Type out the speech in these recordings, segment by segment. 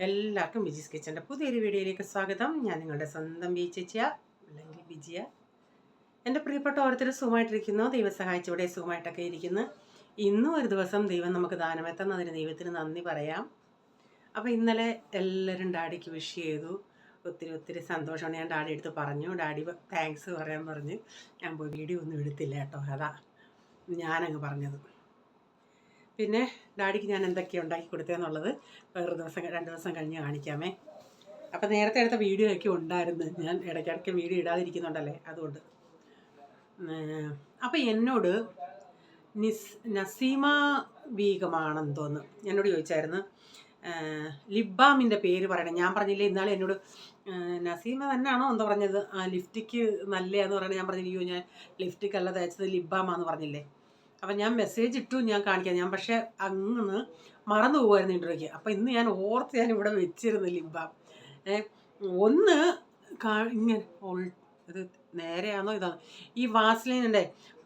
എല്ലാവർക്കും ബിജീസ് കിച്ചൻ്റെ പുതിയൊരു വീഡിയോയിലേക്ക് സ്വാഗതം. ഞാൻ നിങ്ങളുടെ സ്വന്തം ബി ചേച്ചിയ അല്ലെങ്കിൽ ബിജിയ. എൻ്റെ പ്രിയപ്പെട്ട ഓരോരുത്തർ സുഖമായിട്ടിരിക്കുന്നു. ദൈവം സഹായിച്ചവിടെ സുഖമായിട്ടൊക്കെ ഇരിക്കുന്നു. ഇന്നും ഒരു ദിവസം ദൈവം നമുക്ക് ദാനമെത്തുന്നതിന് ദൈവത്തിന് നന്ദി പറയാം. അപ്പോൾ ഇന്നലെ എല്ലാവരും ഡാഡിക്ക് വിഷ് ചെയ്തു. ഒത്തിരി സന്തോഷമാണ്. ഞാൻ ഡാഡി എടുത്ത് പറഞ്ഞു. ഡാഡി താങ്ക്സ് പറയാൻ പറഞ്ഞ് ഞാൻ പോയി വീഡിയോ ഒന്നും എടുത്തില്ല കേട്ടോ. അതാ ഞാനങ്ങ് പറഞ്ഞത്. പിന്നെ ഡാഡിക്ക് ഞാൻ എന്തൊക്കെയാണ് ഉണ്ടാക്കി കൊടുത്തതെന്നുള്ളത് വേറൊരു ദിവസം 2 ദിവസം കഴിഞ്ഞ് കാണിക്കാമേ. അപ്പം നേരത്തെ എടുത്ത വീഡിയോ ഒക്കെ ഉണ്ടായിരുന്നു. ഞാൻ ഇടയ്ക്കിടയ്ക്ക് വീഡിയോ ഇടാതിരിക്കുന്നുണ്ടല്ലേ, അതുകൊണ്ട്. അപ്പം എന്നോട് നസീമ ബീഗമാണെന്ന് തോന്നുന്നു എന്നോട് ചോദിച്ചായിരുന്നു ലിബാമിൻ്റെ പേര് പറയണം. ഞാൻ പറഞ്ഞില്ലേ ഇന്നാളെ എന്നോട് നസീമ തന്നെയാണോ എന്താ പറഞ്ഞത്, ലിഫ്റ്റിക്ക് നല്ലതാന്ന് പറഞ്ഞാൽ ഞാൻ പറഞ്ഞില്ലയോ ഞാൻ ലിഫ്റ്റിക്കല്ല തേച്ചത് ലിബാമാന്ന് പറഞ്ഞില്ലേ. അപ്പം ഞാൻ മെസ്സേജ് ഇട്ടു, ഞാൻ കാണിക്കാം. ഞാൻ പക്ഷേ അങ്ങ് മറന്നു പോകുമായിരുന്നു ഇൻട്രോയ്ക്ക്. അപ്പം ഇന്ന് ഞാൻ ഞാൻ ഇവിടെ വെച്ചിരുന്നു ലിബാം. ഒന്ന് ഇങ്ങനെ ഇത് നേരെയാണോ ഇതാണ് ഈ വാസ്ലിൻ്റെ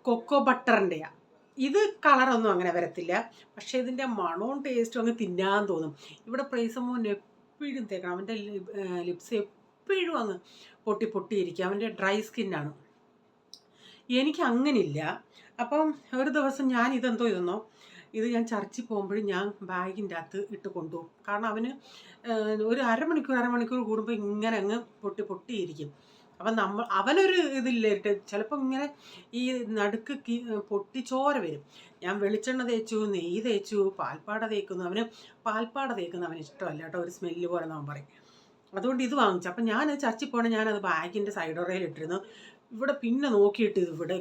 കൊക്കോ ബട്ടറിൻ്റെയാണ്. ഇത് കളറൊന്നും അങ്ങനെ വരത്തില്ല, പക്ഷേ ഇതിൻ്റെ മണവും ടേസ്റ്റും അങ്ങ് തിന്നാൻ തോന്നും. ഇവിടെ പ്രൈസമോൻ എപ്പോഴും തേക്കണം. അവൻ്റെ ലിപ്സ് എപ്പോഴും അങ്ങ് പൊട്ടിയിരിക്കും. അവൻ്റെ ഡ്രൈ സ്കിന്നാണ്. എനിക്ക് അങ്ങനില്ല. അപ്പം ഒരു ദിവസം ഞാൻ ഇതെന്നോ ഇത് ഞാൻ ചർച്ചിൽ പോകുമ്പോഴും ഞാൻ ബാഗിൻ്റെ അകത്ത് ഇട്ട് കൊണ്ടുപോകും. കാരണം അവന് ഒരു അരമണിക്കൂർ കൂടുമ്പോൾ ഇങ്ങനെ അങ്ങ് പൊട്ടിയിരിക്കും. അപ്പം അവനൊരു ഇതില്ലേട്ട് ചിലപ്പോൾ ഇങ്ങനെ ഈ നടുക്ക് പൊട്ടിച്ചോര വരും. ഞാൻ വെളിച്ചെണ്ണ തേച്ചു, നെയ്യ് തേച്ചു, പാൽപ്പാട തേക്കുന്നു. അവന് പാൽപ്പാട തേക്കുന്ന അവന് ഇഷ്ടമല്ല കേട്ടോ, ഒരു സ്മെല്ല് പോലെ അവൻ പറയും. അതുകൊണ്ട് ഇത് വാങ്ങിച്ചു. അപ്പം ഞാൻ ചർച്ചിൽ പോകണേ ഞാനത് ബാഗിൻ്റെ സൈഡോറയിൽ ഇട്ടിരുന്നു. ഇവിടെ പിന്നെ നോക്കിയിട്ട് ഇവിടെ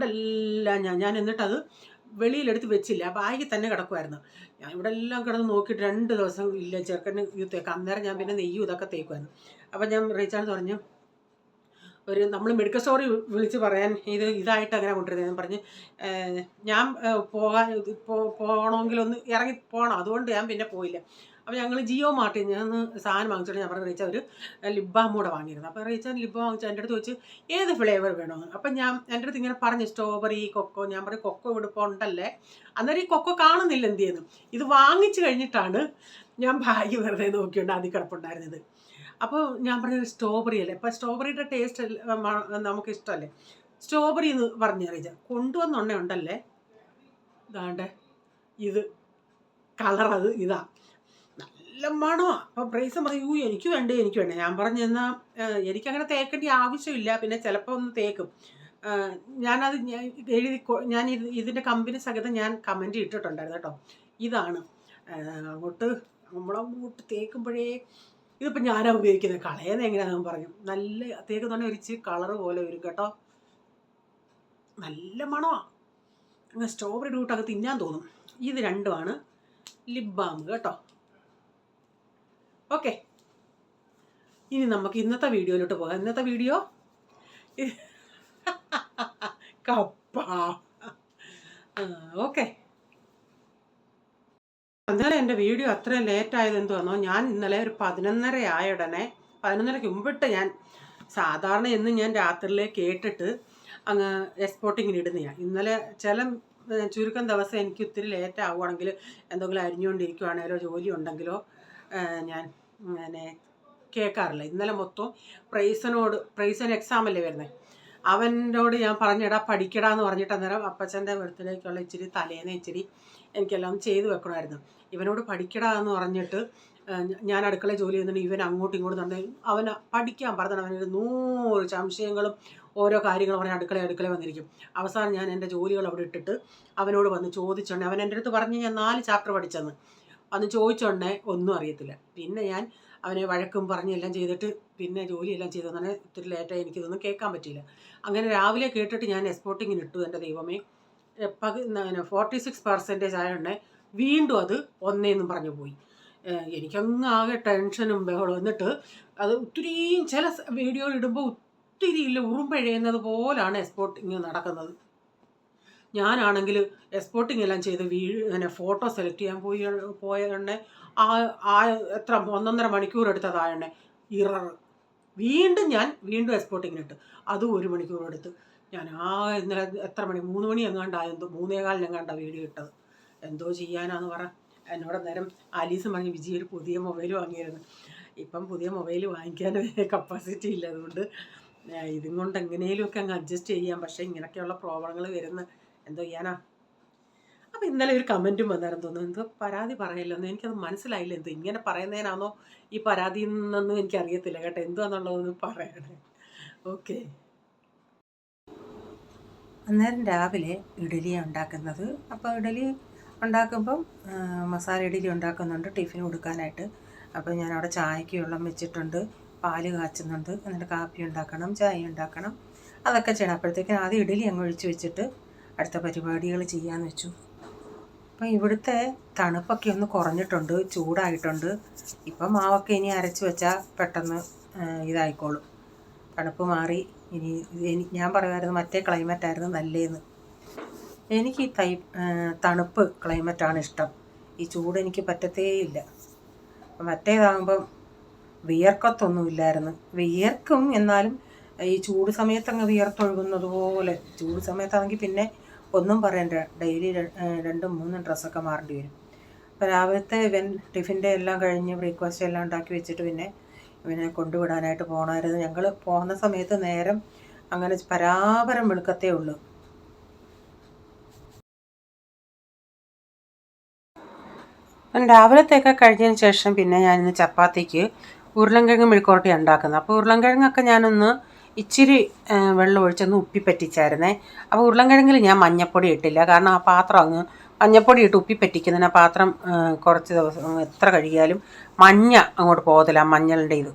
എല്ലാം ഞാൻ എന്നിട്ടത് വെളിയിലെടുത്ത് വെച്ചില്ല, ബാഗിൽ തന്നെ കിടക്കുമായിരുന്നു. ഞാൻ ഇവിടെ എല്ലാം കിടന്ന് നോക്കിയിട്ട് 2 ദിവസം ഇല്ല ചെറുക്കന് ഇത് തേക്കാം. അന്നേരം ഞാൻ പിന്നെ നെയ്യും ഇതൊക്കെ തേക്കുമായിരുന്നു. അപ്പം ഞാൻ റീച്ചാർജ് പറഞ്ഞു, നമ്മൾ മെഡിക്കൽ സ്റ്റോറിൽ വിളിച്ച് പറയാൻ ഇതായിട്ട് അങ്ങനെ കൊണ്ടുവരുന്നത് പറഞ്ഞ് ഞാൻ പോകണമെങ്കിലൊന്ന് ഇറങ്ങി പോകണം. അതുകൊണ്ട് ഞാൻ പിന്നെ പോയില്ല. അപ്പോൾ ഞങ്ങൾ ജിയോ മാർട്ടിൽ ഞാൻ സാധനം വാങ്ങിച്ചിട്ട് ഞാൻ പറഞ്ഞ റീച്ച ഒരു ലിബാം കൂടെ വാങ്ങിയിരുന്നു. അപ്പോൾ റീച്ച ലിബാം വാങ്ങിച്ചു എൻ്റെ അടുത്ത് വെച്ച് ഏത് ഫ്ലേവർ വേണമെന്ന്. അപ്പം ഞാൻ എൻ്റെ അടുത്ത് ഇങ്ങനെ പറഞ്ഞു സ്ട്രോബെറി, കൊക്കോ. ഞാൻ പറയും കൊക്കോ ഇവിടെ ഇപ്പോൾ ഉണ്ടല്ലേ. അന്നേരം ഈ കൊക്കോ കാണുന്നില്ല എന്ത് ചെയ്യുന്നു. ഇത് വാങ്ങിച്ച് കഴിഞ്ഞിട്ടാണ് ഞാൻ ബാഗ് വെറുതെ നോക്കിയുണ്ട് അതിൽ കിടപ്പുണ്ടായിരുന്നത്. അപ്പോൾ ഞാൻ പറഞ്ഞത് സ്ട്രോബെറി അല്ലേ. അപ്പോൾ സ്ട്രോബെറിയുടെ ടേസ്റ്റ് നമുക്ക് ഇഷ്ടമല്ലേ. സ്ട്രോബെറി എന്ന് പറഞ്ഞു റീച്ച കൊണ്ടുവന്നുണ്ണേ ഉണ്ടല്ലേ. ഇതാണ്ട് ഇത് കളറത് ഇതാ നല്ല മണമാണ്. അപ്പോൾ പ്രൈസ് പറയൂ എനിക്ക് വേണ്ടേ. ഞാൻ പറഞ്ഞു എന്നാൽ എനിക്കങ്ങനെ തേക്കേണ്ട ആവശ്യമില്ല, പിന്നെ ചിലപ്പോൾ ഒന്ന് തേക്കും. ഞാനത് ഞാൻ ഇതിൻ്റെ കമ്പനി സഹിതം ഞാൻ കമൻറ്റ് ഇട്ടിട്ടുണ്ടായിരുന്നു കേട്ടോ. ഇതാണ് നമ്മളങ്ങോട്ട് തേക്കുമ്പോഴേ ഇതിപ്പോൾ ഞാനാണ് ഉപയോഗിക്കുന്നത്, കളയുന്നത് എങ്ങനെയാണെന്ന് പറഞ്ഞു. നല്ല തേക്കുന്നുണ്ടെ ഒരിച്ച് കളറ് പോലെ വരും കേട്ടോ. നല്ല മണമാണ്. അങ്ങനെ സ്ട്രോബെറി റൂട്ടൊക്കെ തിന്നാൻ തോന്നും. ഇത് രണ്ടുമാണ് ലിപ് ബാം കേട്ടോ. ഓക്കെ, ഇനി നമുക്ക് ഇന്നത്തെ വീഡിയോയിലോട്ട് പോകാം. ഇന്നത്തെ വീഡിയോ കപ്പ. ഓക്കെ, ഇന്നലെ എൻ്റെ വീഡിയോ അത്ര ലേറ്റായത് എന്തോന്നോ. ഞാൻ ഇന്നലെ ഒരു 11:30 ആയ ഉടനെ 11:30ക്ക് മുമ്പിട്ട് ഞാൻ സാധാരണ എന്നും ഞാൻ രാത്രിയിലെ കേട്ടിട്ട് അങ്ങ് എക്സ്പോർട്ടിങ്ങിന് ഇടുന്നതാണ്. ഇന്നലെ ചുരുക്കം ദിവസം എനിക്ക് ഒത്തിരി ലേറ്റ് ആവുകയാണെങ്കിൽ എന്തെങ്കിലും അരിഞ്ഞുകൊണ്ടിരിക്കുകയാണെങ്കിലോ ജോലി ഉണ്ടെങ്കിലോ ഞാൻ അങ്ങനെ കേൾക്കാറില്ല. ഇന്നലെ മൊത്തം പ്രൈസന് എക്സാമല്ലേ വരുന്നത്. അവനോട് ഞാൻ പറഞ്ഞിടാ പഠിക്കടാന്ന് പറഞ്ഞിട്ട് അന്നേരം അപ്പച്ചൻ്റെ ബർത്ത്ഡേക്കുള്ള ഇച്ചിരി തലേന്ന് ഇച്ചിരി എനിക്കെല്ലാം ചെയ്തു വെക്കണമായിരുന്നു. ഇവനോട് പഠിക്കടാ എന്ന് പറഞ്ഞിട്ട് ഞാൻ അടുക്കള ജോലി ചെയ്യുന്നുണ്ട്. ഇവൻ അങ്ങോട്ടും ഇങ്ങോട്ടും തന്നെ അവന് പഠിക്കാൻ പറഞ്ഞാൽ അവനൊരു 100 സംശയങ്ങളും ഓരോ കാര്യങ്ങളും പറഞ്ഞ് അടുക്കള വന്നിരിക്കും. അവസാനം ഞാൻ എൻ്റെ ജോലികൾ അവിടെ ഇട്ടിട്ട് അവനോട് വന്ന് ചോദിച്ചോണ്ടേ അവൻ എൻ്റെ അടുത്ത് പറഞ്ഞ് ഞാൻ 4 ചാപ്റ്റർ പഠിച്ചെന്ന് അന്ന് ചോദിച്ചോണ്ടേ ഒന്നും അറിയത്തില്ല. പിന്നെ ഞാൻ അവനെ വഴക്കും പറഞ്ഞ് എല്ലാം ചെയ്തിട്ട് പിന്നെ ജോലിയെല്ലാം ചെയ്തെന്നാണ് ഒത്തിരി ലേറ്റായി എനിക്കിതൊന്നും കേൾക്കാൻ പറ്റിയില്ല. അങ്ങനെ രാവിലെ കേട്ടിട്ട് ഞാൻ എക്സ്പോർട്ടിങ്ങിന് ഇട്ടു. എൻ്റെ ദൈവമേ 46% ആയതുകൊണ്ട് വീണ്ടും അത് 1 പറഞ്ഞു പോയി. എനിക്കങ്ങ് ആകെ ടെൻഷനും ബഹളം. എന്നിട്ട് അത് ഒത്തിരിയും ചില വീഡിയോ ഇടുമ്പോൾ ഒത്തിരി ഇല്ല ഉറുമ്പഴയുന്നത് പോലാണ് എക്സ്പോർട്ടിങ് നടക്കുന്നത്. ഞാനാണെങ്കിൽ എക്സ്പോർട്ടിങ് എല്ലാം ചെയ്ത് ഫോട്ടോ സെലക്ട് ചെയ്യാൻ പോയതുകൊണ്ട് എത്ര 1.5 മണിക്കൂർ എടുത്തതായതുകൊണ്ട് ഇറർ. വീണ്ടും എക്സ്പോർട്ടിങ്ങിനിട്ട് അതും 1 മണിക്കൂർ എടുത്ത്. ഞാൻ ഇന്നലെ എത്ര മണി 3 മണി എങ്ങാണ്ടായെന്തോ 3:15 വീഡിയോ ഇട്ടത്. എന്തോ ചെയ്യാനാന്ന് പറ. എന്നോട് അന്നേരം ആലീസ് പറഞ്ഞ് വിജി ഒരു പുതിയ മൊബൈൽ വാങ്ങിയായിരുന്നു. ഇപ്പം പുതിയ മൊബൈൽ വാങ്ങിക്കാൻ കപ്പാസിറ്റി ഇല്ല, അതുകൊണ്ട് ഇതും കൊണ്ട് എങ്ങനെയൊക്കെ അങ്ങ് അഡ്ജസ്റ്റ് ചെയ്യാം. പക്ഷേ ഇങ്ങനെയൊക്കെയുള്ള പ്രോബ്ലങ്ങൾ വരുന്ന എന്തോ ചെയ്യാനാ. അപ്പോൾ ഇന്നലെ ഒരു കമൻറ്റും വന്നായിരുന്നു തോന്നുന്നു, എന്തോ പരാതി പറയില്ലെന്ന്. എനിക്കത് മനസ്സിലായില്ല, എന്തോ ഇങ്ങനെ പറയുന്നതിനാണോ ഈ പരാതി എന്നൊന്നും എനിക്കറിയത്തില്ല കേട്ടോ, എന്താണെന്നുള്ളതൊന്നും പറയണേ. ഓക്കെ. അന്നേരം രാവിലെ ഇഡലിയാണ് ഉണ്ടാക്കുന്നത്. അപ്പോൾ ഇഡലി ഉണ്ടാക്കുമ്പം മസാല ഇഡലി ഉണ്ടാക്കുന്നുണ്ട് ടിഫിന് കൊടുക്കാനായിട്ട്. അപ്പോൾ ഞാനവിടെ ചായക്ക് വെള്ളം വെച്ചിട്ടുണ്ട്, പാല് കാച്ചുന്നുണ്ട്, എന്നിട്ട് കാപ്പി ഉണ്ടാക്കണം, ചായ ഉണ്ടാക്കണം, അതൊക്കെ ചെയ്യണം. അപ്പോഴത്തേക്കും ആദ്യം ഇഡലി അങ്ങ് ഒഴിച്ച് വെച്ചിട്ട് അടുത്ത പരിപാടികൾ ചെയ്യാമെന്ന് വെച്ചു. അപ്പം ഇവിടുത്തെ തണുപ്പൊക്കെ ഒന്ന് കുറഞ്ഞിട്ടുണ്ട്, ചൂടായിട്ടുണ്ട്. ഇപ്പം മാവൊക്കെ ഇനി അരച്ച് വെച്ചാൽ പെട്ടെന്ന് ഇതായിക്കോളും, തണുപ്പ് മാറി. ഇനി ഞാൻ പറയുമായിരുന്നു മറ്റേ ക്ലൈമറ്റായിരുന്നു നല്ലതെന്ന്. എനിക്ക് ഈ തണുപ്പ് ക്ലൈമറ്റാണ് ഇഷ്ടം, ഈ ചൂട് എനിക്ക് പറ്റത്തേയില്ല. മറ്റേതാകുമ്പം വിയർക്കത്തൊന്നുമില്ലായിരുന്നു. വിയർക്കും, എന്നാലും ഈ ചൂട് സമയത്തങ്ങ് വിയർത്തൊഴുകുന്നത് പോലെ. ചൂട് സമയത്താണെങ്കിൽ പിന്നെ ഒന്നും പറയണ്ട, ഡെയിലി 2-3 ഡ്രസ്സൊക്കെ മാറേണ്ടി വരും. അപ്പോൾ രാവിലത്തെ ടിഫിൻ്റെ എല്ലാം കഴിഞ്ഞ് ബ്രേക്ക്ഫാസ്റ്റ് എല്ലാം ഉണ്ടാക്കി വെച്ചിട്ട് പിന്നെ ഇവനെ കൊണ്ടുവിടാനായിട്ട് പോകണമായിരുന്നു. ഞങ്ങൾ പോകുന്ന സമയത്ത് നേരം അങ്ങനെ പരാപരം വെളുക്കത്തേ ഉള്ളൂ. രാവിലത്തെയൊക്കെ കഴിഞ്ഞതിന് ശേഷം പിന്നെ ഞാനിന്ന് ചപ്പാത്തിക്ക് ഉരുളൻകിഴങ്ങ് മെഴുക്കുവരട്ടി ഉണ്ടാക്കുന്നത്. അപ്പോൾ ഉരുളൻകിഴങ്ങൊക്കെ ഞാനൊന്ന് ഇച്ചിരി വെള്ളം ഒഴിച്ചൊന്ന് ഉപ്പി പറ്റിച്ചായിരുന്നേ. അപ്പോൾ ഉരുളൻകിഴങ്ങിൽ ഞാൻ മഞ്ഞപ്പൊടി ഇട്ടില്ല, കാരണം ആ പാത്രം അങ്ങ് മഞ്ഞപ്പൊടി ഇട്ട് ഉപ്പി പറ്റിക്കുന്നതിന് ആ പാത്രം കുറച്ച് ദിവസം എത്ര കഴുകിയാലും മഞ്ഞ അങ്ങോട്ട് പോകത്തില്ല, മഞ്ഞളുടെ ഇത്.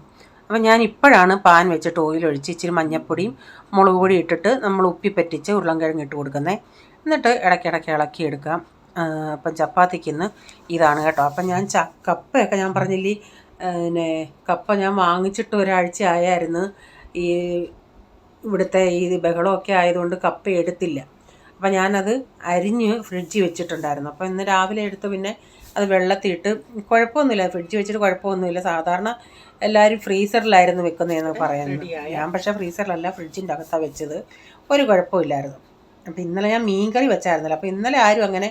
അപ്പോൾ ഞാൻ ഇപ്പോഴാണ് പാൻ വെച്ചിട്ട് ഓയിലൊഴിച്ച് ഇച്ചിരി മഞ്ഞപ്പൊടിയും മുളക് പൊടി ഇട്ടിട്ട് നമ്മൾ ഉപ്പി പറ്റിച്ച് ഉരുളൻകിഴങ്ങ് ഇട്ട് കൊടുക്കുന്നത്. എന്നിട്ട് ഇടയ്ക്കിടയ്ക്ക് ഇളക്കിയെടുക്കാം. അപ്പം ചപ്പാത്തിക്ക് ഇന്ന് ഇതാണ് കേട്ടോ. അപ്പം ഞാൻ കപ്പയൊക്കെ ഞാൻ പറഞ്ഞില്ലേ, പിന്നെ കപ്പ ഞാൻ വാങ്ങിച്ചിട്ട് ഒരാഴ്ച ആയായിരുന്നു. ഈ ഇവിടുത്തെ ഈ ബഹളമൊക്കെ ആയതുകൊണ്ട് കപ്പ എടുത്തില്ല. അപ്പം ഞാനത് അരിഞ്ഞ് ഫ്രിഡ്ജിൽ വെച്ചിട്ടുണ്ടായിരുന്നു. അപ്പോൾ ഇന്ന് രാവിലെ എടുത്ത് പിന്നെ അത് വെള്ളത്തിയിട്ട്, കുഴപ്പമൊന്നുമില്ല, ഫ്രിഡ്ജിൽ വെച്ചിട്ട് കുഴപ്പമൊന്നുമില്ല. സാധാരണ എല്ലാവരും ഫ്രീസറിലായിരുന്നു വെക്കുന്നതെന്ന് പറയുന്നത്. ഞാൻ പക്ഷേ ഫ്രീസറിലല്ല, ഫ്രിഡ്ജിൻ്റെ അകത്താണ് വെച്ചത്, ഒരു കുഴപ്പമില്ലായിരുന്നു. അപ്പോൾ ഇന്നലെ ഞാൻ മീൻകറി വെച്ചായിരുന്നല്ലോ. അപ്പോൾ ഇന്നലെ ആരും അങ്ങനെ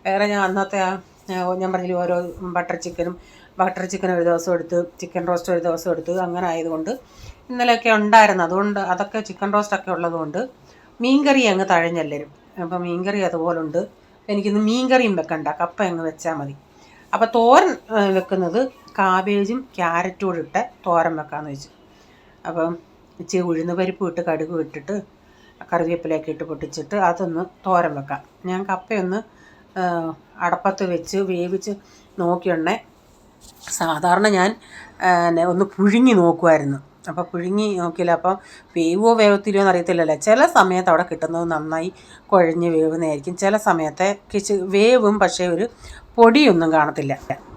വേറെ ഞാൻ അന്നത്തെ ഞാൻ പറഞ്ഞില്ല ഓരോ ബട്ടർ ചിക്കൻ ഒരു ദിവസം എടുത്ത്, ചിക്കൻ റോസ്റ്റ് ഒരു ദിവസം എടുത്ത്, അങ്ങനെ ആയതുകൊണ്ട് ഇന്നലെയൊക്കെ ഉണ്ടായിരുന്നു. അതുകൊണ്ട് അതൊക്കെ ചിക്കൻ റോസ്റ്റൊക്കെ ഉള്ളതുകൊണ്ട് മീൻകറി അങ്ങ് തഴഞ്ഞെല്ലരും. അപ്പോൾ മീൻകറി അതുപോലുണ്ട്. എനിക്കിന്ന് മീൻകറിയും വെക്കണ്ട, കപ്പ അങ്ങ് വെച്ചാൽ മതി. അപ്പോൾ തോരൻ വെക്കുന്നത് കാബേജും ക്യാരറ്റും കൂടെ ഇട്ട് തോരൻ വെക്കാമെന്ന് വെച്ചു. അപ്പം ഇച്ചിരി ഉഴുന്ന് പരിപ്പ് ഇട്ട് കടുക് ഇട്ടിട്ട് കറിവേപ്പിലയൊക്കെ ഇട്ട് പൊട്ടിച്ചിട്ട് അതൊന്ന് തോരൻ വെക്കാം. ഞാൻ കപ്പയൊന്ന് അടപ്പത്ത് വെച്ച് വേവിച്ച് നോക്കിയുണ്ടേ. സാധാരണ ഞാൻ ഒന്ന് പുഴുങ്ങി നോക്കുമായിരുന്നു. അപ്പോൾ പുഴുങ്ങി നോക്കിയില്ല. അപ്പം വേവത്തിലോ എന്നറിയത്തില്ലല്ലോ. ചില സമയത്ത് അവിടെ കിട്ടുന്നത് നന്നായി കുഴഞ്ഞ് വേവുന്നതായിരിക്കും, ചില സമയത്തെ വേവും, പക്ഷേ ഒരു പൊടിയൊന്നും കാണത്തില്ല.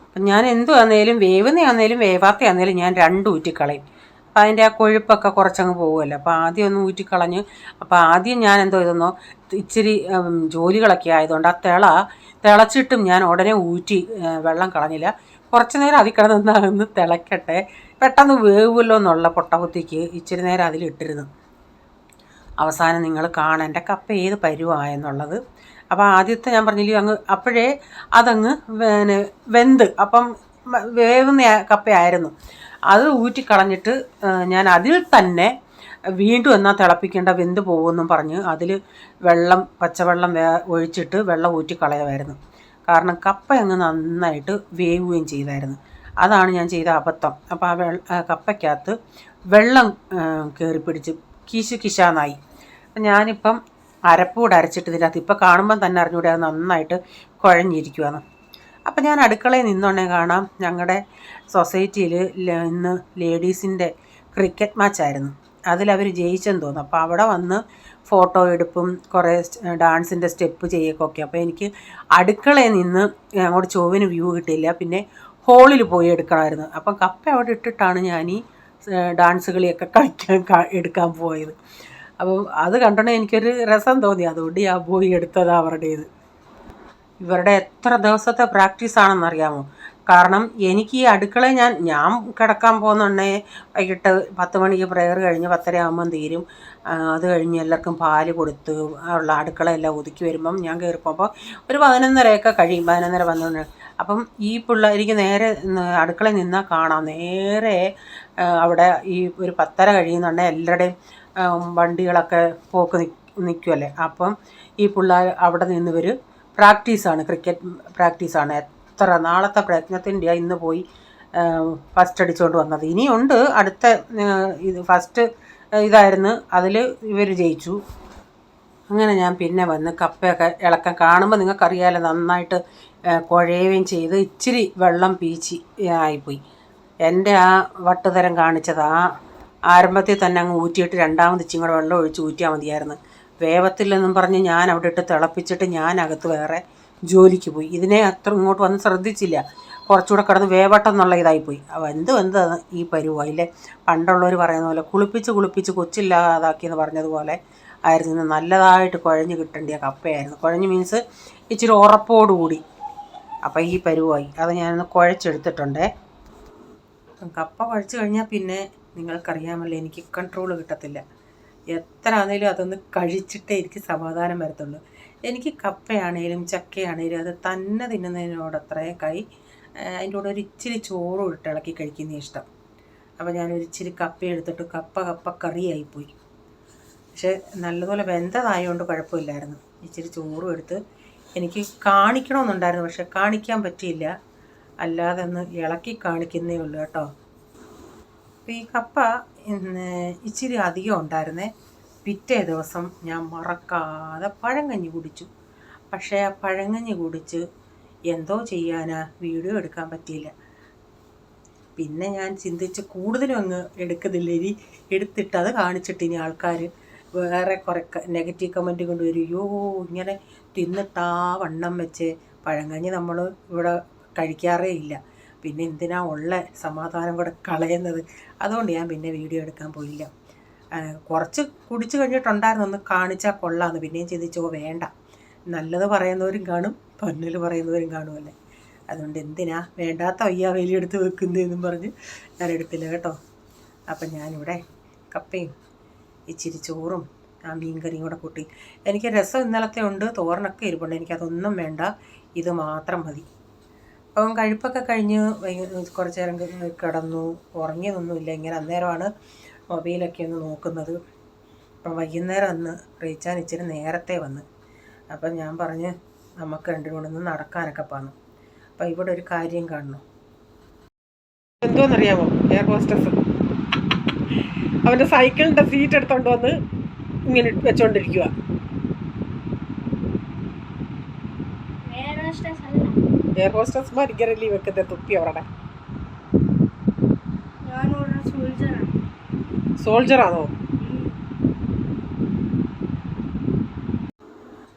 അപ്പം ഞാൻ എന്തുവാന്നേലും, വേവുന്നതാന്നേലും വേവാത്തയാന്നേലും ഞാൻ 2 ഊറ്റിക്കളയും. അപ്പം അതിൻ്റെ ആ കൊഴുപ്പൊക്കെ കുറച്ചങ്ങ് പോകുമല്ലോ. അപ്പോൾ ആദ്യം ഒന്ന് ഊറ്റിക്കളഞ്ഞ്, അപ്പോൾ ആദ്യം ഞാൻ എന്തോ ഇതെന്നോ ഇച്ചിരി ജോലികളൊക്കെ ആയതുകൊണ്ട് ആ തിളച്ചിട്ടും ഞാൻ ഉടനെ ഊറ്റി വെള്ളം കളഞ്ഞില്ല. കുറച്ച് നേരം അതിൽ കിടന്ന് തിളക്കട്ടെ, പെട്ടെന്ന് വേവുമല്ലോ എന്നുള്ള പൊട്ടകുത്തിക്ക് ഇച്ചിരി നേരം അതിലിട്ടിരുന്നു. അവസാനം നിങ്ങൾ കാണാൻ എൻ്റെ കപ്പ ഏത് പരുവായെന്നുള്ളത്. അപ്പോൾ ആദ്യത്തെ ഞാൻ പറഞ്ഞില്ലേ അങ്ങ് അപ്പോഴേ അതങ്ങ് പിന്നെ വെന്ത്, അപ്പം വേവുന്ന കപ്പയായിരുന്നു. അത് ഊറ്റിക്കളഞ്ഞിട്ട് ഞാൻ അതിൽ തന്നെ വീണ്ടും എന്നാൽ തിളപ്പിക്കേണ്ട, വെന്ത് പോകുമെന്നും പറഞ്ഞ് അതിൽ പച്ചവെള്ളം ഒഴിച്ചിട്ട് വെള്ളം ഊറ്റിക്കളയുമായിരുന്നു. കാരണം കപ്പ അങ്ങ് നന്നായിട്ട് വേവുകയും ചെയ്തായിരുന്നു. അതാണ് ഞാൻ ചെയ്ത അബദ്ധം. അപ്പോൾ ആ കപ്പയ്ക്കകത്ത് വെള്ളം കയറി പിടിച്ച് കിശാന്നായി. ഞാനിപ്പം അരപ്പൂടെ അരച്ചിട്ട് ഇതിനകത്ത് ഇപ്പം കാണുമ്പം തന്നെ അറിഞ്ഞൂടെ അത് നന്നായിട്ട് കുഴഞ്ഞിരിക്കുവാണ്. അപ്പം ഞാൻ അടുക്കളയിൽ നിന്നുകൊണ്ടേ കാണാം, ഞങ്ങളുടെ സൊസൈറ്റിയിൽ ഇന്ന് ലേഡീസിൻ്റെ ക്രിക്കറ്റ് മാച്ചായിരുന്നു. അതിലവർ ജയിച്ചെന്ന് തോന്നുന്നു. അപ്പോൾ അവിടെ വന്ന് ഫോട്ടോ എടുപ്പും കുറേ ഡാൻസിൻ്റെ സ്റ്റെപ്പ് ചെയ്യൊക്കെ. അപ്പോൾ എനിക്ക് അടുക്കളയിൽ നിന്ന് അങ്ങോട്ട് ചൊവ്വിന് വ്യൂ കിട്ടിയില്ല, പിന്നെ ഹോളിൽ പോയി എടുക്കണമായിരുന്നു. അപ്പം കപ്പ അവിടെ ഇട്ടിട്ടാണ് ഞാൻ ഈ ഡാൻസ് കളിയൊക്കെ എടുക്കാൻ പോയത്. അപ്പോൾ അത് കണ്ടോണ്ടേ എനിക്കൊരു രസം തോന്നി, അതുകൊണ്ട് ഞാൻ പോയി എടുത്തതാണ് അവരുടേത്. ഇവരുടെ എത്ര ദിവസത്തെ പ്രാക്ടീസാണെന്നറിയാമോ? കാരണം എനിക്ക് ഈ അടുക്കളയിൽ ഞാൻ കിടക്കാൻ പോകുന്നുണ്ടേ വൈകിട്ട് 10 മണിക്ക് പ്രെയർ കഴിഞ്ഞ് 10:30 ആകുമ്പം തീരും. അത് കഴിഞ്ഞ് എല്ലാവർക്കും പാല് കൊടുത്ത് ഉള്ള അടുക്കളയെല്ലാം ഒതുക്കി വരുമ്പം ഞാൻ കയറിപ്പോകുമ്പോൾ ഒരു 11:30 കഴിയും. 11:30 വന്നുകൊണ്ട് അപ്പം ഈ പിള്ളേർക്ക് നേരെ അടുക്കളയിൽ നിന്നാൽ കാണാം, നേരെ അവിടെ ഈ ഒരു 10:30 കഴിയുന്നുണ്ടെങ്കിൽ എല്ലാവരുടെയും വണ്ടികളൊക്കെ പോക്ക് നിൽക്കുമല്ലേ. അപ്പം ഈ പിള്ളേർ അവിടെ നിന്ന് പ്രാക്ടീസാണ്, ക്രിക്കറ്റ് പ്രാക്ടീസാണ്. എത്ര നാളത്തെ പ്രയത്നത്തിൻ്റെയാണ് ഇന്ന് പോയി ഫസ്റ്റ് അടിച്ചുകൊണ്ട് വന്നത്. ഇനിയുണ്ട് അടുത്ത ഇത് ഫസ്റ്റ് ഇതായിരുന്നു, അതിൽ ഇവർ ജയിച്ചു. അങ്ങനെ ഞാൻ പിന്നെ വന്ന് കപ്പയൊക്കെ ഇളക്കാൻ കാണുമ്പോൾ നിങ്ങൾക്കറിയാമല്ലോ, നന്നായിട്ട് കുഴയുകയും ചെയ്ത് ഇച്ചിരി വെള്ളം പീച്ചി ആയിപ്പോയി. എൻ്റെ ആ വട്ടുതരം കാണിച്ചത് ആരംഭത്തിൽ തന്നെ അങ്ങ് ഊറ്റിയിട്ട് രണ്ടാമത് ഇച്ചിരി കൂടെ വെള്ളം ഒഴിച്ച് ഊറ്റിയാൽ മതിയായിരുന്നു. വേവത്തില്ലെന്നും പറഞ്ഞ് ഞാൻ അവിടെ ഇട്ട് തിളപ്പിച്ചിട്ട് ഞാനകത്ത് വേറെ ജോലിക്ക് പോയി. ഇതിനെ അത്ര ഇങ്ങോട്ട് വന്ന് ശ്രദ്ധിച്ചില്ല, കുറച്ചുകൂടെ കിടന്ന് വേവട്ടം എന്നുള്ള ഇതായിപ്പോയി. എന്ത് ഈ പരുവായില്ലേ. പണ്ടുള്ളവർ പറയുന്ന പോലെ കുളിപ്പിച്ച് കൊച്ചില്ലാതാക്കിയെന്ന് പറഞ്ഞതുപോലെ ആയിരുന്നു. നല്ലതായിട്ട് കുഴഞ്ഞ് കിട്ടേണ്ടിയ കപ്പയായിരുന്നു. കുഴഞ്ഞ് മീൻസ് ഇച്ചിരി ഉറപ്പോടുകൂടി. അപ്പം ഈ പരുവായി. അത് ഞാനൊന്ന് കുഴച്ചെടുത്തിട്ടുണ്ടേ. കപ്പ കുഴച്ച് കഴിഞ്ഞാൽ പിന്നെ നിങ്ങൾക്കറിയാമല്ലോ, എനിക്ക് കൺട്രോൾ കിട്ടത്തില്ല. എത്ര ആണെങ്കിലും അതൊന്ന് കഴിച്ചിട്ടേ എനിക്ക് സമാധാനം വരത്തുള്ളൂ. എനിക്ക് കപ്പയാണേലും ചക്കയാണേലും അത് തന്നെ തിന്നുന്നതിനോട് അത്രയും അതിൻ്റെ കൂടെ ഒരു ഇച്ചിരി ചോറും ഇട്ട് ഇളക്കി കഴിക്കുന്ന ഇഷ്ടം. അപ്പോൾ ഞാനൊരിച്ചിരി കപ്പ എടുത്തിട്ട് കപ്പ കറിയായിപ്പോയി. പക്ഷേ നല്ലതുപോലെ വെന്തതായതുകൊണ്ട് കുഴപ്പമില്ലായിരുന്നു. ഇച്ചിരി ചോറും എടുത്ത് എനിക്ക് കാണിക്കണമെന്നുണ്ടായിരുന്നു, പക്ഷെ കാണിക്കാൻ പറ്റിയില്ല. അല്ലാതെ ഒന്ന് ഇളക്കി കാണിക്കുന്നേ ഉള്ളൂ കേട്ടോ. അപ്പോൾ ഈ കപ്പ ഇച്ചിരി അധികം ഉണ്ടായിരുന്നേ. പിറ്റേ ദിവസം ഞാൻ മറക്കാതെ പഴങ്കഞ്ഞി കുടിച്ചു. പക്ഷേ ആ പഴങ്കഞ്ഞി കുടിച്ച് എന്തോ ചെയ്യാനാ, വീഡിയോ എടുക്കാൻ പറ്റിയില്ല. പിന്നെ ഞാൻ ചിന്തിച്ച് കൂടുതലും അങ്ങ് എടുക്കുന്നില്ല. ഇനി എടുത്തിട്ട് അത് കാണിച്ചിട്ട് ഇനി ആൾക്കാർ വേറെ കുറേ നെഗറ്റീവ് കമൻറ്റ് കൊണ്ടുവരും. അയ്യോ ഇങ്ങനെ തിന്നിട്ടാ വണ്ണം വെച്ച്. പഴങ്കഞ്ഞി നമ്മൾ ഇവിടെ കഴിക്കാറേ ഇല്ല, പിന്നെ എന്തിനാ ഉള്ള സമാധാനം കൂടെ കളയുന്നത്. അതുകൊണ്ട് ഞാൻ പിന്നെ വീഡിയോ എടുക്കാൻ പോയില്ല. കുറച്ച് കുടിച്ചു കഴിഞ്ഞിട്ടുണ്ടായിരുന്നു, ഒന്ന് കാണിച്ചാൽ കൊള്ളാമെന്ന്. പിന്നെയും ചിന്തിച്ചോ വേണ്ട, നല്ലത് പറയുന്നവരും കാണും, പന്നൽ പറയുന്നവരും കാണുമല്ലേ. അതുകൊണ്ട് എന്തിനാ വേണ്ടാത്ത വലിയെടുത്ത് വെക്കുന്നതെന്നും പറഞ്ഞ് ഞാൻ എടുത്തില്ല കേട്ടോ. അപ്പം ഞാനിവിടെ കപ്പയും ഇച്ചിരി ചോറും ആ മീൻ കറിയും കൂടെ കൂട്ടി. എനിക്ക് രസം ഇന്നലത്തെ ഉണ്ട്, തോരനൊക്കെ ഇരിപ്പുണ്ട്, എനിക്കതൊന്നും വേണ്ട, ഇത് മാത്രം മതി. അപ്പം കഴിപ്പൊക്കെ കഴിഞ്ഞ് കുറച്ച് നേരം കിടന്നു. ഉറങ്ങിയതൊന്നുമില്ല, ഇങ്ങനെ അന്നേരമാണ് മൊബൈലൊക്കെ ഒന്ന് നോക്കുന്നത്. അപ്പം വൈകുന്നേരം വന്ന് റീച്ചാൻ ഇച്ചിരി നേരത്തെ വന്ന്. അപ്പം ഞാൻ പറഞ്ഞ് നമുക്ക് രണ്ടിനും കൂടെ ഒന്ന് നടക്കാനൊക്കെ പോന്നു. അപ്പം ഇവിടെ ഒരു കാര്യം കാണണം. എന്തോന്നറിയാമോ, എയർ ഹോസ്റ്റസ് അവൻ്റെ സൈക്കിളിൻ്റെ സീറ്റ് എടുത്തോണ്ട് വന്ന് ഇങ്ങനെ വെച്ചോണ്ടിരിക്കുക. എയർ ഹോസ്റ്റസ്മാർ ഇങ്ങനെ വെക്കുന്ന തുപ്പി അവരുടെ. സോൾജറാണോ?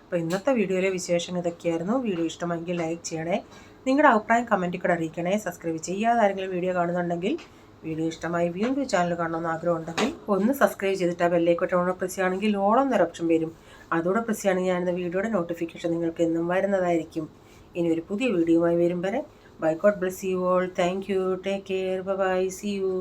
അപ്പോൾ ഇന്നത്തെ വീഡിയോയിലെ വിശേഷം ഇതൊക്കെയായിരുന്നു. വീഡിയോ ഇഷ്ടമെങ്കിൽ ലൈക്ക് ചെയ്യണേ, നിങ്ങളുടെ അഭിപ്രായം കമൻറ്റിൽ കൂടെ അറിയിക്കണേ. സബ്സ്ക്രൈബ് ചെയ്യാതെ ആരെങ്കിലും വീഡിയോ കാണുന്നുണ്ടെങ്കിൽ, വീഡിയോ ഇഷ്ടമായി വീണ്ടും ചാനൽ കാണണമെന്ന് ആഗ്രഹം ഉണ്ടെങ്കിൽ ഒന്ന് സബ്സ്ക്രൈബ് ചെയ്തിട്ട് ആ ബെല്ലൈക്കോട്ടോടെ പ്രസ് ചെയ്യുകയാണെങ്കിൽ ഓളം എന്നൊരു ഓപ്ഷൻ വരും. അതോടെ പ്രസ് ചെയ്യുകയാണെങ്കിൽ ഞാനിന്ന് വീഡിയോയുടെ നോട്ടിഫിക്കേഷൻ നിങ്ങൾക്ക് എന്നും വരുന്നതായിരിക്കും. ഇനി ഒരു പുതിയ വീഡിയോയുമായി വരും വരെ bye, god bless you all. Thank you, take care, bye, see U.